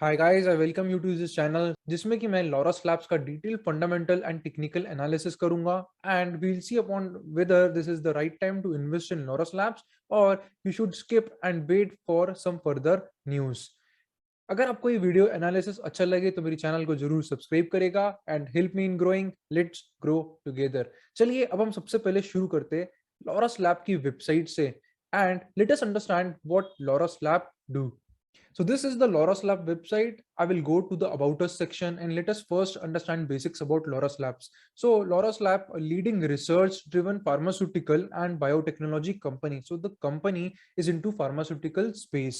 Hi guys, I welcome you to this channel जिसमें कि मैं Laurus Labs का detailed fundamental and technical analysis करूंगा and we'll see upon whether this is the right time to invest in Laurus Labs or you should skip and wait for some further news. अगर आपको ये video analysis अच्छा लगे तो मेरी channel को जरूर सब्सक्राइब करेगा and help me in growing let's grow together. चलिए अब हम सबसे पहले शुरू करते हैं लॉरस लैब की वेबसाइट से and let us understand what Laurus lab do. So this is the Laurus Lab website. I will go to the About Us section and let us first understand basics about Laurus Labs. So Laurus Lab, a leading research-driven pharmaceutical and biotechnology company. So the company is into pharmaceutical space.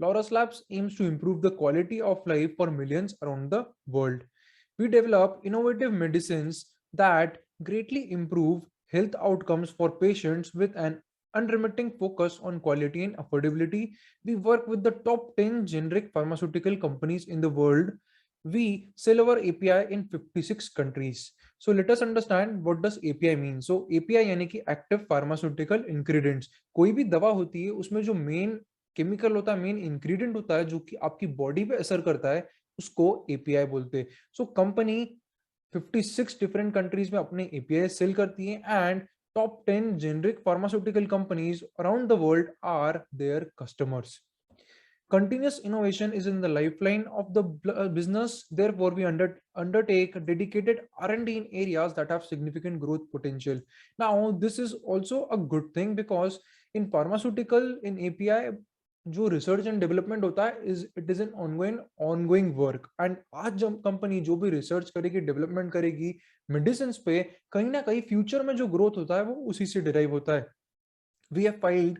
Laurus Labs aims to improve the quality of life for millions around the world. We develop innovative medicines that greatly improve health outcomes for patients with an unremitting focus on quality and affordability. We work with the top 10 generic pharmaceutical companies in the world. We sell our API in 56 countries. So let us understand what does API mean. So API यानी कि active pharmaceutical ingredients. कोई भी दवा होती है उसमें जो main chemical होता है, मेन इंग्रेडिएंट होता है जो कि आपकी बॉडी पे असर करता है, उसको एपीआई बोलते हैं। सो कंपनी 56 डिफरेंट कंट्रीज में अपने एपीआई सेल करती है and top 10 generic pharmaceutical companies around the world are their customers. Continuous innovation is in the lifeline of the business. Therefore, we undertake dedicated R&D in areas that have significant growth potential. Now, this is also a good thing because in pharmaceutical, in API, जो research and development होता है it is an ongoing work and आज जब company जो भी research करेगी development करेगी medicine पे, कहीं ना कहीं फ्यूचर में जो ग्रोथ होता है वो उसी से डिराइव होता है। We have filed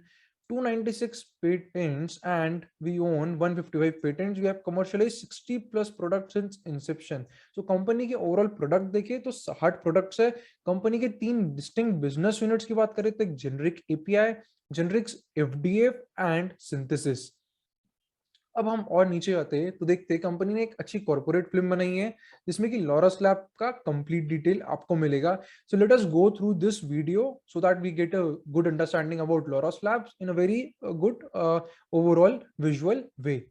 296 patents and we own 155 patents. We have commercialized 60 plus products since inception. So company के ओवरऑल प्रोडक्ट देखिए तो 60 प्रोडक्ट्स है। कंपनी के 3 डिस्टिंक्ट बिजनेस यूनिट्स की बात करें तो एक generic API, generics, FDF and synthesis. अब हम और नीचे आते हैं तो देखते हैं कंपनी ने एक अच्छी कॉर्पोरेट फिल्म बनाई है जिसमें कि लॉरस लैब का कंप्लीट डिटेल आपको मिलेगा। So let us go through this video so that we get a good understanding about Laurus labs in a very good overall visual way.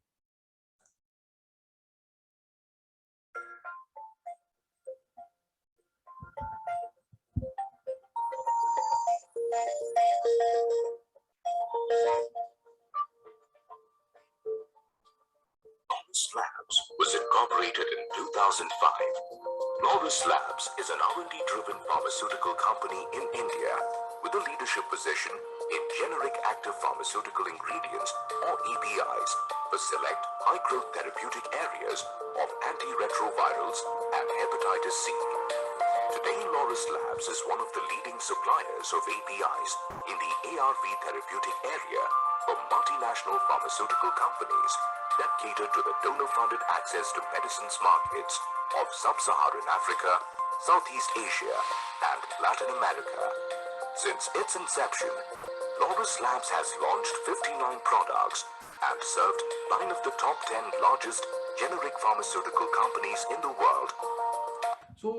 Laurus Labs was incorporated in 2005. Laurus Labs is an R&D-driven pharmaceutical company in India with a leadership position in generic active pharmaceutical ingredients or APIs for select high-growth therapeutic areas of antiretrovirals and hepatitis C. Today, Laurus Labs is one of the leading suppliers of APIs in the ARV therapeutic area for multinational pharmaceutical companies that cater to the donor-funded access to medicines markets of Sub-Saharan Africa, Southeast Asia, and Latin America. Since its inception, Laurus Labs has launched 59 products and served 9 of the top 10 largest generic pharmaceutical companies in the world. So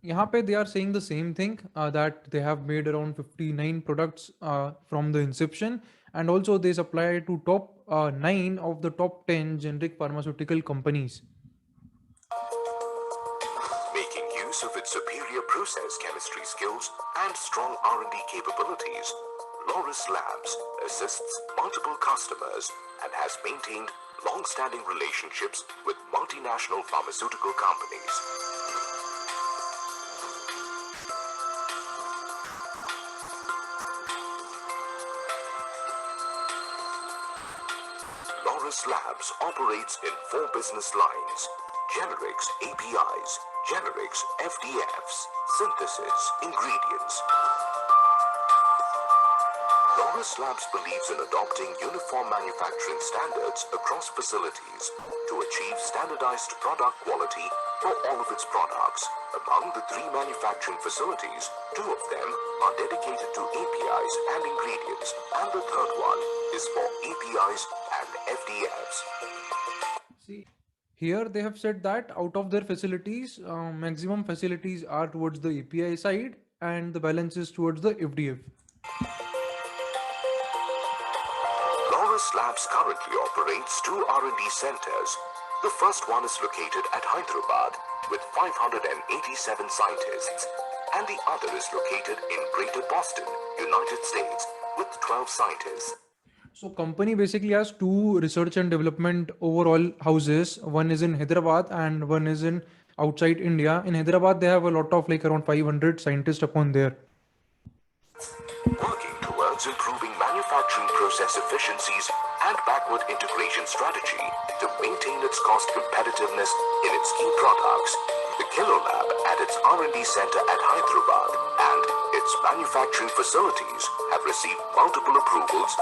यहाँ पे they are saying the same thing that they have made around 59 products from the inception and also they supply to top 9 of the top 10 generic pharmaceutical companies. Making use of its superior process chemistry skills and strong R&D capabilities, Laurus Labs assists multiple customers and has maintained long-standing relationships with multinational pharmaceutical companies. Laurus Labs operates in 4 business lines: generics, APIs, generics, FDFs, synthesis, ingredients. Laurus Labs believes in adopting uniform manufacturing standards across facilities to achieve standardized product quality for all of its products. Among the 3 manufacturing facilities, 2 of them are dedicated to APIs and ingredients, and the third one is for APIs and FDFs. See, here they have said that out of their facilities, maximum facilities are towards the API side and the balance is towards the FDF. Laurus Labs currently operates 2 R&D centers The first one is located at Hyderabad with 587 scientists, and the other is located in Greater Boston, United States, with 12 scientists. So company basically has two research and development overall houses. One is in Hyderabad and one is in outside India. In Hyderabad, they have a lot of like around 500 scientists upon there. Working towards improving manufacturing process efficiencies and backward integration strategy to maintain its cost competitiveness in its key products, the Kilo Lab at its R&D center at Hyderabad and its manufacturing facilities have received multiple approvals.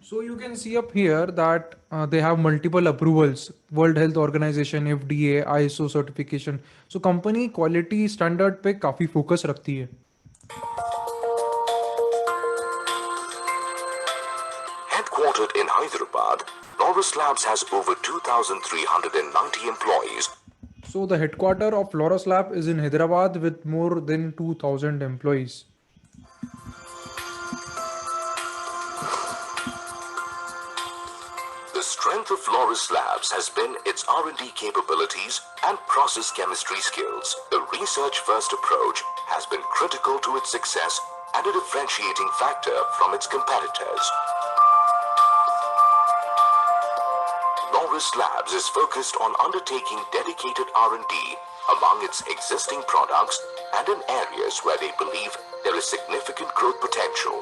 So you can see up here that they have multiple approvals, World Health Organization, FDA, ISO certification. So company quality standard पे काफी focus रखती है. Headquartered in Hyderabad, Laurus Labs has over 2,390 employees. So the headquarter of Laurus Lab is in Hyderabad with more than 2,000 employees. The strength of Laurus Labs has been its R&D capabilities and process chemistry skills. The research-first approach has been critical to its success and a differentiating factor from its competitors. Laurus Labs is focused on undertaking dedicated R&D among its existing products and in areas where they believe there is significant growth potential.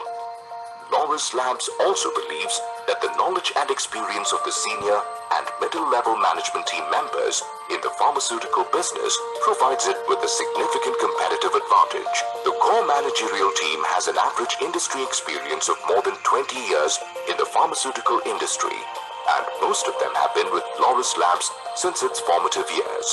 Laurus Labs also believes that the knowledge and experience of the senior and middle-level management team members in the pharmaceutical business provides it with a significant competitive advantage. The core managerial team has an average industry experience of more than 20 years in the pharmaceutical industry, and most of them have been with Laurus Labs since its formative years.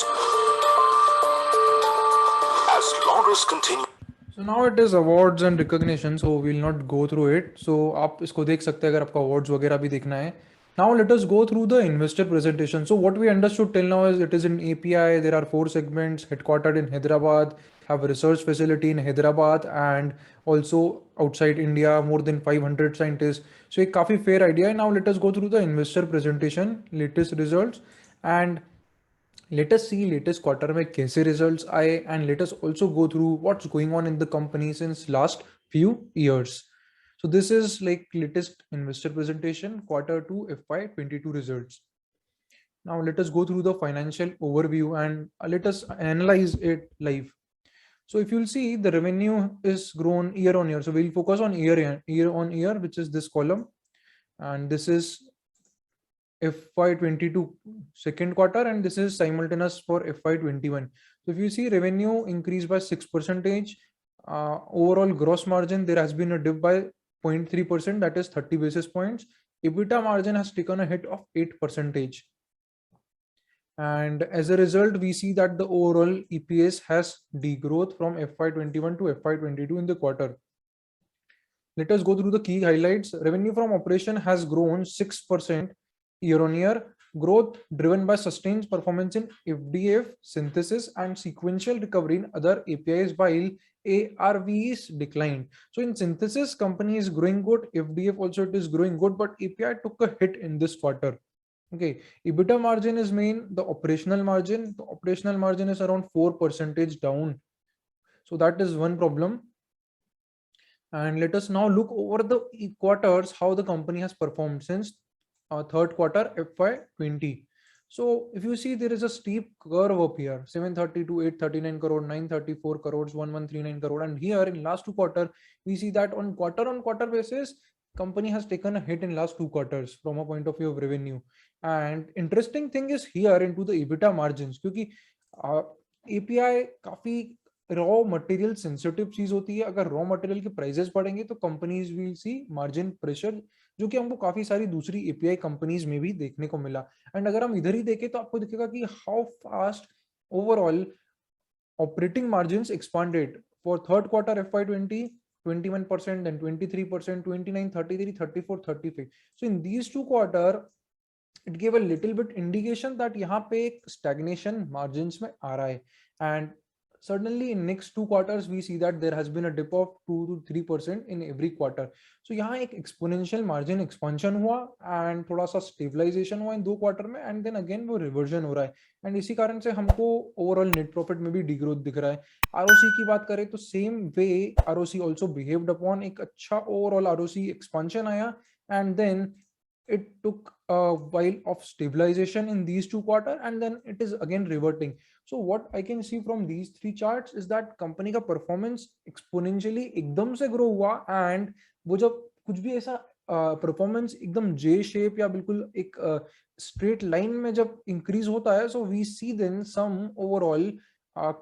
As Laurus continues. So now it is awards and recognition, so we'll not go through it. So आप इसको देख सकते हैं अगर आपको awards वगैरह भी देखना है. Now let us go through the investor presentation. So what we understood till now is it is in API. There are 4 segments headquartered in Hyderabad, have a research facility in Hyderabad and also outside India, more than 500 scientists. So a काफी fair idea है. Now let us go through the investor presentation, latest results, and let us see latest quarter में कैसे results आए, and let us also go through what's going on in the company since last few years. So this is like latest investor presentation quarter 2 FY22 results. Now let us go through the financial overview and let us analyze it live. So if you'll see, the revenue is grown year on year. So we'll focus on year on year, which is this column, and this is FY22 second quarter, and this is simultaneous for FY21. So if you see, revenue increased by 6%. Overall gross margin, there has been a dip by 0.3%, that is 30 basis points. EBITDA margin has taken a hit of 8%. And as a result, we see that the overall EPS has degrowth from FY21 to FY22 in the quarter. Let us go through the key highlights. Revenue from operation has grown 6% year-on-year, growth driven by sustained performance in FDF, synthesis, and sequential recovery in other APIs, while ARVs declined. So in synthesis, company is growing good. FDF also it is growing good, but API took a hit in this quarter. Okay, EBITDA margin is main. The operational margin is around 4% down. So that is one problem. And let us now look over the quarters how the company has performed since third quarter FY20. So if you see, there is a steep curve up here, 732, 839 crore, 934 crores, 1139 crore. And here in last 2 quarters, we see that on quarter basis, company has taken a hit in last 2 quarters from a point of view of revenue. And interesting thing is here into the EBITDA margins, क्योंकि API काफी raw material sensitive चीज होती है. अगर raw material के prices बढ़ेंगे तो companies will see margin pressure, जो कि हमको काफी सारी दूसरी एपीआई कंपनीज में भी देखने को मिला. एंड अगर हम इधर ही देखें तो आपको दिखेगा कि how fast overall operating margins expanded for third quarter FY20, 21%, then 23%, 29, 33, 34, 35. So in these 2 quarters, it gave a little bit indication that यहाँ पे एक stagnation margins में आ रहा है. And suddenly in next 2 quarters we see that there has been a dip of 2 to 3% in every quarter. So यहाँ एक exponential margin expansion हुआ and थोड़ा सा stabilization हुआ इन 2 क्वार्टर में, and then again वो reversion हो रहा है, and इसी कारण से हमको overall net profit में भी degrowth दिख रहा है. ROC की बात करें तो same way ROC also behaved upon, एक अच्छा overall ROC expansion आया, and then it took a while of stabilization in these 2 quarters, and then it is again reverting. So what I can see from these three charts is that company का performance exponentially एकदम से grow हुआ, and वो जब कुछ भी ऐसा performance एकदम J shape या बिल्कुल एक straight line में जब increase होता है, so we see then some overall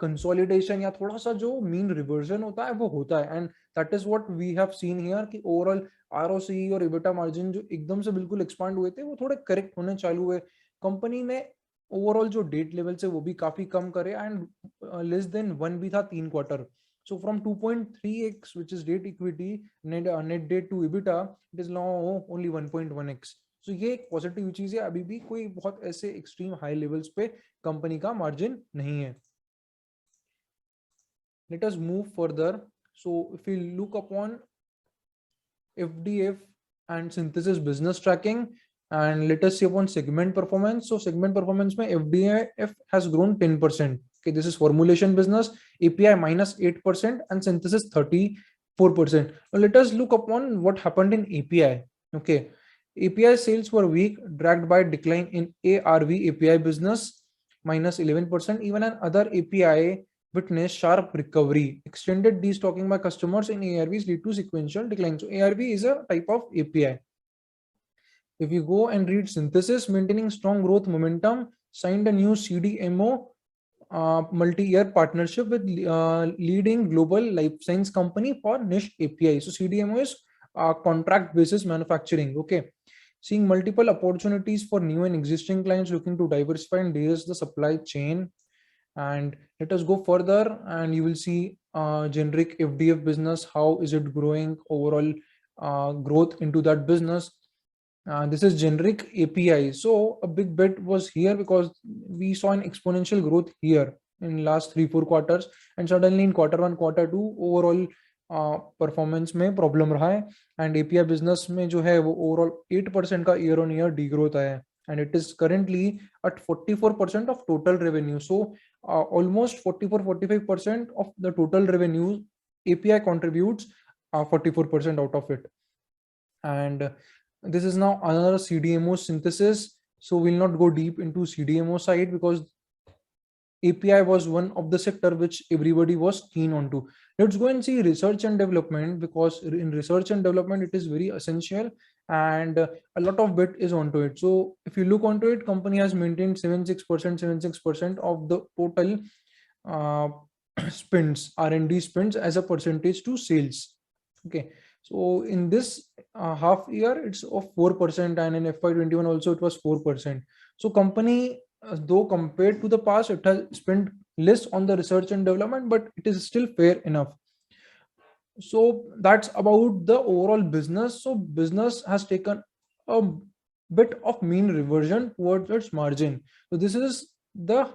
consolidation या थोड़ा सा जो mean reversion होता है वो होता है, and that is what we have seen here कि overall ROC और EBITDA मार्जिन जो एकदम से बिल्कुल एक्सपांड हुए थे वो थोड़े करेक्ट होने चालू हुए. कंपनी ने ओवरऑल जो डेट लेवल से वो भी काफी कम करे, एंड लेस देन 1 भी था 3 quarter. So from 2.3x which is debt equity net debt to EBITDA, it is now only 1.1x. सो ये एक पॉजिटिव चीज है. अभी भी कोई बहुत ऐसे एक्सट्रीम हाई लेवल्स पे कंपनी का मार्जिन नहीं है. Let us move further. So if we look upon FDF and synthesis business tracking, and let us see upon segment performance. So segment performance mein FDF has grown 10%. Okay, this is formulation business. API minus 8% and synthesis 34%. Now let us look upon what happened in API. Okay, API sales were weak, dragged by decline in ARV API business minus 11%. Even an other API witnessed sharp recovery. Extended destocking by customers in ARVs lead to sequential decline. So ARV is a type of API. If you go and read synthesis, maintaining strong growth momentum, signed a new CDMO multi-year partnership with leading global life science company for niche API. So CDMO is contract basis manufacturing. Okay. Seeing multiple opportunities for new and existing clients looking to diversify and de-risk the supply chain. And let us go further, and you will see generic FDF business. How is it growing? Overall growth into that business. This is generic API. So a big bet was here because we saw an exponential growth here in last 3-4 quarters, and suddenly in Q1, Q2 overall performance में problem रहा है, and API business में जो है वो overall 8% का year on year degrowth आया है, and it is currently at 44% of total revenue. So almost 44-45% of the total revenue API contributes 44% out of it. And this is now another CDMO synthesis, so we'll not go deep into CDMO side because API was one of the sector which everybody was keen on to. Let's go and see research and development, because in research and development it is very essential, and a lot of bit is onto it. So if you look onto it, company has maintained 76% of the total spends, R&D spends as a percentage to sales. Okay, so in this half year it's of 4%, and in FY21 also it was 4%. So company, though compared to the past, it has spent less on the research and development, but it is still fair enough. So that's about the overall business. So business has taken a bit of mean reversion towards its margin. So this is the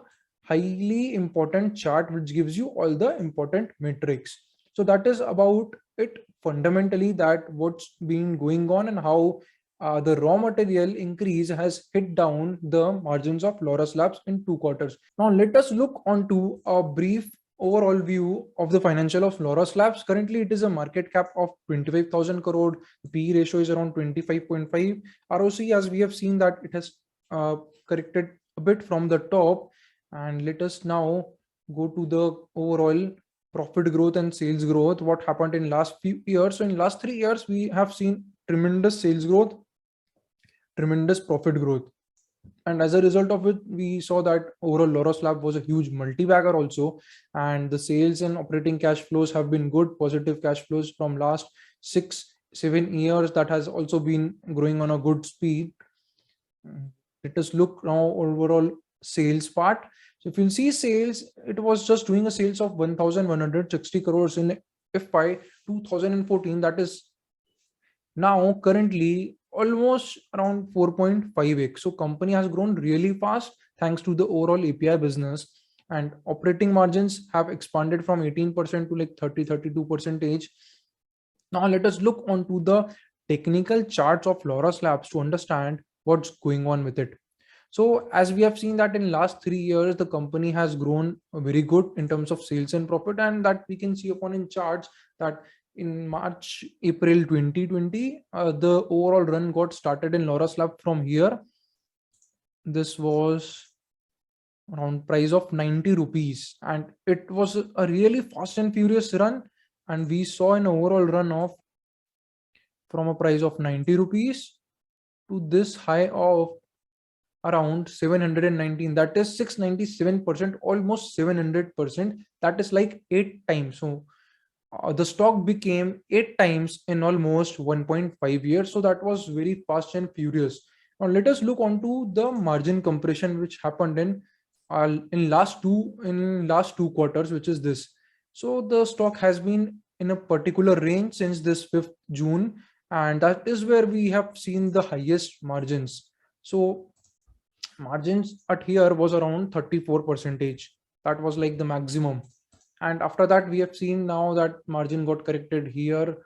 highly important chart which gives you all the important metrics. So that is about it fundamentally, that what's been going on and how the raw material increase has hit down the margins of Laurus Labs in 2 quarters. Now let us look onto a brief overall view of the financial of Laurus Labs. Currently, it is a market cap of 25,000 crore. PE ratio is around 25.5. ROC, as we have seen that it has corrected a bit from the top. And let us now go to the overall profit growth and sales growth. What happened in last few years? So in last 3 years, we have seen tremendous sales growth, tremendous profit growth. And as a result of it, we saw that overall Laurus Lab was a huge multi-bagger also, and the sales and operating cash flows have been good, positive cash flows from last 6-7 years. That has also been growing on a good speed. Let us look now overall sales part. So if you'll see sales, it was just doing a sales of 1,160 crores in FY 2014. That is now currently almost around 4.5x. So company has grown really fast thanks to the overall API business. and operating margins have expanded from 18% to like 30-32%. Now let us look onto the technical charts of Laurus Labs to understand what's going on with it. So as we have seen that in last 3 years, the company has grown very good in terms of sales and profit, and that we can see upon in charts that in March, April 2020, the overall run got started in Laurus Lab from here. This was around price of 90 rupees, and it was a really fast and furious run, and we saw an overall run of from a price of 90 rupees to this high of around 719. That is 697%, almost 700%. That is like 8 times. So the stock became 8 times in almost 1.5 years. So that was very fast and furious. Now let us look onto the margin compression which happened in last two quarters, which is this. So the stock has been in a particular range since this 5th June, and that is where we have seen the highest margins. So margins at here was around 34%. That was like the maximum, and after that we have seen now that margin got corrected here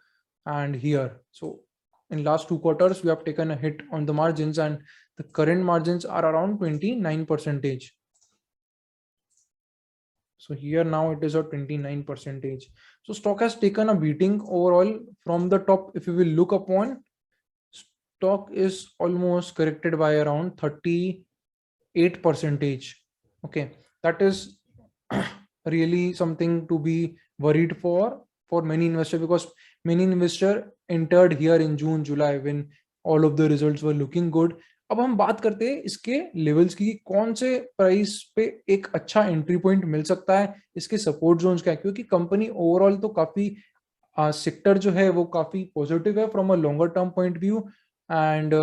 and here. So in last two quarters we have taken a hit on the margins, and the current margins are around 29%. So here now it is at 29%. So stock has taken a beating overall from the top. If you will look upon, stock is almost corrected by around 38%. Okay, that is really something to be worried for many investors, because many investors entered here in June, July when all of the results were looking good. अब हम बात करते हैं इसके levels की, कौन से price पे एक अच्छा एंट्री पॉइंट मिल सकता है, इसके सपोर्ट जोन्स क्या है, क्योंकि कंपनी ओवरऑल तो काफी सेक्टर जो है वो काफी पॉजिटिव है from a longer term point view, and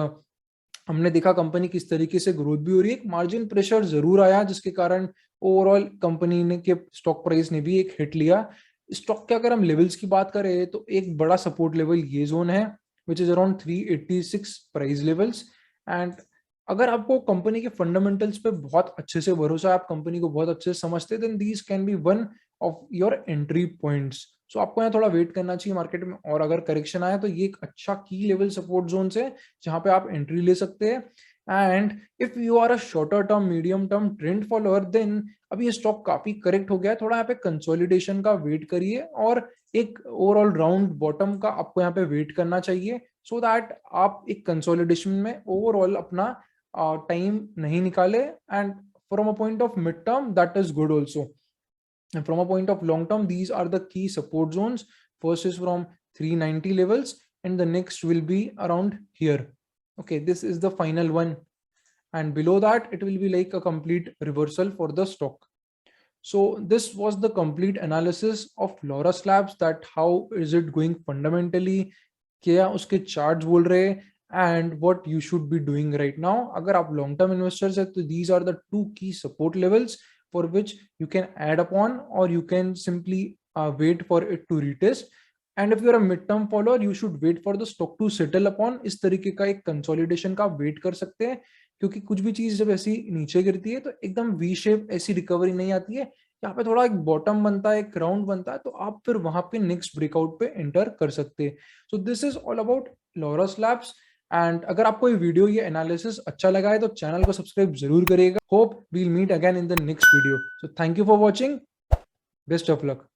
हमने देखा कंपनी किस तरीके से ग्रोथ भी हो रही है. मार्जिन प्रेशर जरूर आया जिसके कारण ओवरऑल कंपनी ने के स्टॉक प्राइस ने भी एक हिट लिया. स्टॉक के अगर हम लेवल्स की बात करें तो एक बड़ा सपोर्ट लेवल ये जोन है which is around 386 price levels. And अगर आपको कंपनी के फंडामेंटल्स पे बहुत अच्छे से भरोसा है, आप कंपनी को बहुत अच्छे से समझते हैं, then these can be one of your entry points. So आपको यहाँ थोड़ा वेट करना चाहिए मार्केट में, और अगर करेक्शन आया तो ये एक अच्छा की लेवल सपोर्ट जोन है जहां पे आप एंट्री ले सकते हैं. And if you are a shorter term medium term trend follower, then अभी ये स्टॉक काफी करेक्ट हो गया है, थोड़ा यहाँ पे कंसोलिडेशन का वेट करिए, और एक ओवरऑल राउंड बॉटम का आपको यहाँ पे वेट करना चाहिए, सो दैट आप एक कंसोलिडेशन में ओवरऑल अपना टाइम नहीं निकाले. And from a point of mid term that is good also. And from a point of long term, these are the key support zones. First is from 390 levels, and the next will be around here. Okay, this is the final one, and below that it will be like a complete reversal for the stock. So this was the complete analysis of Laurus Labs, that how is it going fundamentally, क्या उसके charts बोल रहे, and what you should be doing right now. अगर आप long term investors है तो these are the two key support levels for which you can add upon, or you can simply wait for it to retest. And if you are a mid-term follower, you should wait for the stock to settle upon. इस तरीके का एक consolidation का wait कर सकते हैं, क्योंकि कुछ भी चीज जब ऐसी नीचे गिरती है तो एकदम वी शेप ऐसी रिकवरी नहीं आती है. यहाँ पे थोड़ा एक बॉटम बनता है, एक राउंड बनता है, तो आप फिर वहां पे नेक्स्ट ब्रेकआउट पे एंटर कर सकते हैं. So this is all about Laurus labs. And अगर आपको ये वीडियो, ये एनालिसिस अच्छा लगा है तो चैनल को सब्सक्राइब जरूर करिएगा. Hope we'll meet again in the next video. So thank you for watching. Best of luck.